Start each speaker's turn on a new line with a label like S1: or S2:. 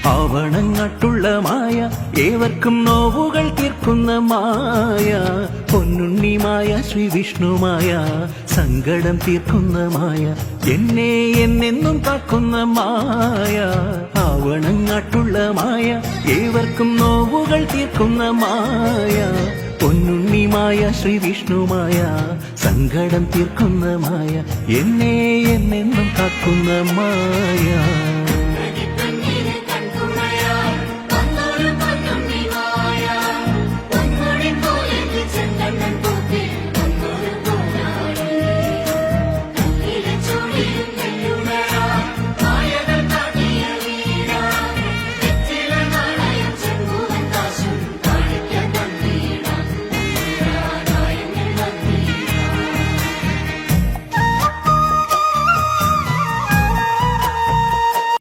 S1: ആവണങ്ങാട്ടുള്ള മായ, ഏവർക്കും നോവുകൾ തീർക്കുന്ന മായ, പൊന്നുണ്ണി മായ, ശ്രീ വിഷ്ണുമായ, സങ്കടം തീർക്കുന്ന മായ, എന്നെ എന്നെന്നും കാക്കുന്ന മായ. ആവണങ്ങാട്ടുള്ള മായ, ഏവർക്കും നോവുകൾ തീർക്കുന്ന മായ, പൊന്നുണ്ണി മായ, ശ്രീ വിഷ്ണുമായ, സങ്കടം തീർക്കുന്ന മായ, എന്നെ എന്നെന്നും കാക്കുന്ന മായ.